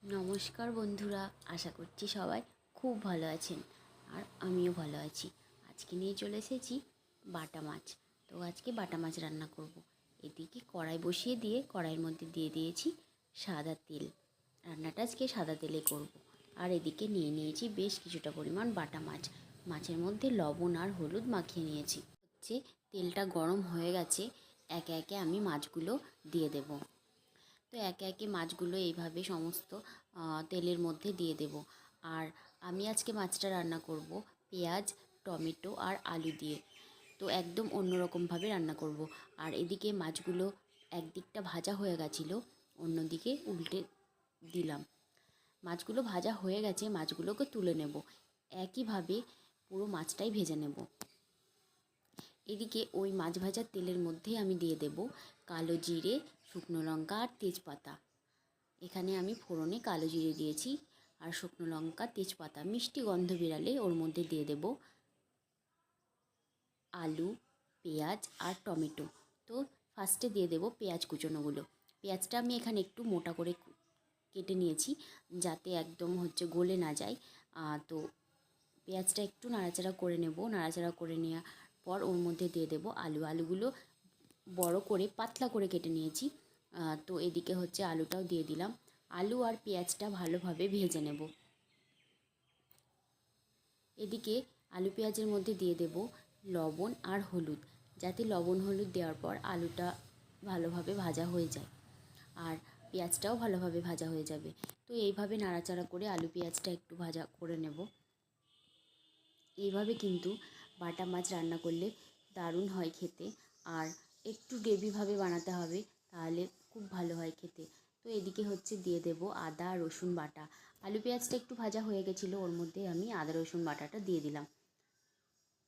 নমস্কার বন্ধুরা, আশা করছি সবাই খুব ভালো আছেন আর আমিও ভালো আছি। আজকে নিয়ে চলে এসেছি বাটা মাছ। তো আজকে বাটা মাছ রান্না করব। এদিকে কড়াই বসিয়ে দিয়ে কড়াইয়ের মধ্যে দিয়ে দিয়েছি সাদা তেল। রান্নাটা আজকে সাদা তেলে করব। আর এদিকে নিয়ে নিয়েছি বেশ কিছুটা পরিমাণ বাটা মাছ। মাছের মধ্যে লবণ আর হলুদ মাখিয়ে নিয়েছি। তেলটা গরম হয়ে গেছে, একে একে আমি মাছগুলো দিয়ে দেব। তো একে একে মাছগুলো এইভাবে সমস্ত তেলের মধ্যে দিয়ে দেব। আর আমি আজকে মাছটা রান্না করব পেঁয়াজ, টমেটো আর আলু দিয়ে। তো একদম অন্যরকমভাবে রান্না করব। আর এদিকে মাছগুলো একদিকটা ভাজা হয়ে গেছিলো, অন্যদিকে উল্টে দিলাম। মাছগুলো ভাজা হয়ে গেছে, মাছগুলোকে তুলে নেব। একইভাবে পুরো মাছটাই ভেজে নেব। এদিকে ওই মাছ ভাজার তেলের মধ্যে আমি দিয়ে দেব কালো জিরে, শুকনো লঙ্কা আর তেজপাতা। এখানে আমি ফোড়নে কালো জিরে দিয়েছি আর শুকনো লঙ্কা, তেজপাতা। মিষ্টি গন্ধ বেরালে ওর মধ্যে দিয়ে দেব আলু, পেঁয়াজ আর টমেটো। তো ফার্স্টে দিয়ে দেব পেঁয়াজ কুচোনোগুলো। পেঁয়াজটা আমি এখানে একটু মোটা করে কেটে নিয়েছি, যাতে একদম গলে না যায়। তো পেঁয়াজটা একটু নাড়াচাড়া করে নেব। নাড়াচাড়া করে নেওয়ার পর ওর মধ্যে দিয়ে দেব আলুগুলো বড় করে পাতলা করে কেটে নিয়েছি। তো এদিকে আলুটাও দিয়ে দিলাম। আলু আর পেঁয়াজটা ভালোভাবে ভেজে নেব। এদিকে আলু পেঁয়াজের মধ্যে দিয়ে দেব লবণ আর হলুদ, যাতে লবণ হলুদ দেওয়ার পর আলুটা ভালোভাবে ভাজা হয়ে যায় আর পেঁয়াজটাও ভালোভাবে ভাজা হয়ে যাবে। তো এইভাবে নাড়াচাড়া করে আলু পেঁয়াজটা একটু ভাজা করে নেব। এইভাবে কিন্তু বাটা মাছ রান্না করলে দারুণ হয় খেতে। আর একটু গ্রেভিভাবে বানাতে হবে, তাহলে খুব ভালো হয় খেতে। তো এদিকে দিয়ে দেব আদা রসুন বাটা। আলু পেঁয়াজটা একটু ভাজা হয়ে গেছিলো, ওর মধ্যে আমি আদা রসুন বাটাটা দিয়ে দিলাম।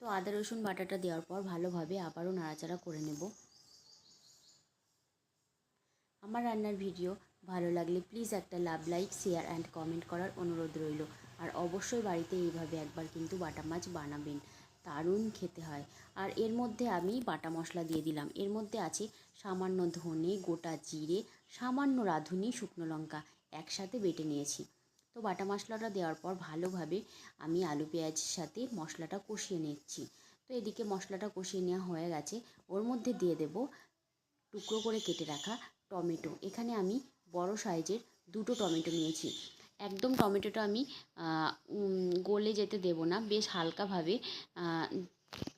তো আদা রসুন বাটাটা দেওয়ার পর ভালোভাবে আবারও নাড়াচাড়া করে নেব। আমার রান্নার ভিডিও ভালো লাগলে প্লিজ একটা লাভ, লাইক, শেয়ার অ্যান্ড কমেন্ট করার অনুরোধ রইল। আর অবশ্যই বাড়িতে এইভাবে একবার কিন্তু বাটা মাছ বানাবেন, দারুণ খেতে হয়। আর এর মধ্যে আমি বাটা মশলা দিয়ে দিলাম। এর মধ্যে আছে সামান্য ধনে, গোটা জিরে, সামান্য রাঁধুনি, শুকনো লঙ্কা একসাথে বেটে নিয়েছি। তো বাটা মশলাটা দেওয়ার পর ভালোভাবে আমি আলু পেঁয়াজের সাথে মশলাটা কষিয়ে নিচ্ছি। তো এদিকে মশলাটা কষিয়ে নেওয়া হয়ে গেছে, ওর মধ্যে দিয়ে দেব টুকরো করে কেটে রাখা টমেটো। এখানে আমি বড় সাইজের দুটো টমেটো নিয়েছি। একদম টমেটোটা আমি গলে যেতে দেব না, বেশ হালকাভাবে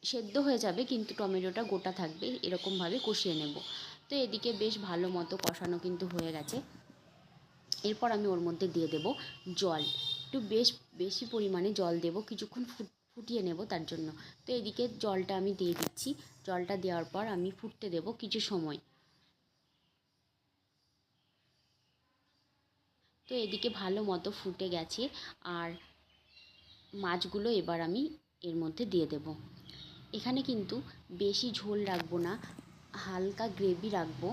সেদ্ধ হয়ে যাবে, কিন্তু টমেটোটা গোটা থাকবে, এরকমভাবে কষিয়ে নেব। তো এদিকে বেশ ভালো মতো কষানো কিন্তু হয়ে গেছে। এরপর আমি ওর মধ্যে দিয়ে দেব জল। একটু বেশি পরিমাণে জল দেব, কিছুক্ষণ ফুটিয়ে নেব তার জন্য। তো এদিকে জলটা আমি দিয়ে দিচ্ছি। জলটা দেওয়ার পর আমি ফুটতে দেব কিছু সময়। তো এদিকে ভালো মতো ফুটে গেছে আর মাছগুলো এবার আমি এর মধ্যে দিয়ে দেব। এখানে কিন্তু বেশি ঝোল রাখবো না, হালকা গ্রেভি রাখবো,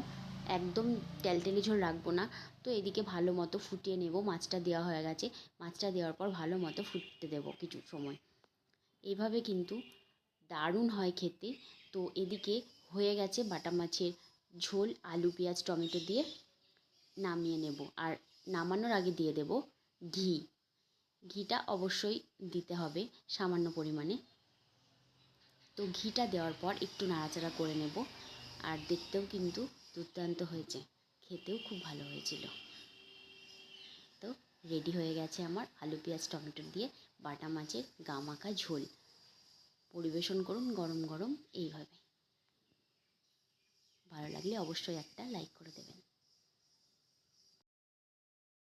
একদম তেলতেলে ঝোল রাখবো না। তো এদিকে ভালো মতো ফুটিয়ে নেব। মাছটা দেওয়া হয়ে গেছে, মাছটা দেওয়ার পর ভালো মতো ফুটতে দেব কিছু সময়। এইভাবে কিন্তু দারুণ হয় খেতে। তো এদিকে হয়ে গেছে বাটা মাছের ঝোল আলু পেঁয়াজ টমেটো দিয়ে। নামিয়ে নেব। আর নামানোর আগে দিয়ে দেব ঘি। ঘিটা অবশ্যই দিতে হবে সামান্য পরিমাণে। তো ঘিটা দেওয়ার পর একটু নাড়াচাড়া করে নেব। আর দেখতেও কিন্তু দুর্দান্ত হয়েছে, খেতেও খুব ভালো হয়েছিল। তো রেডি হয়ে গেছে আমার আলু পেঁয়াজ টমেটো দিয়ে বাটা মাছের গা মাখা ঝোল। পরিবেশন করুন গরম গরম এইভাবে। ভালো লাগলে অবশ্যই একটা লাইক করে দেবেন।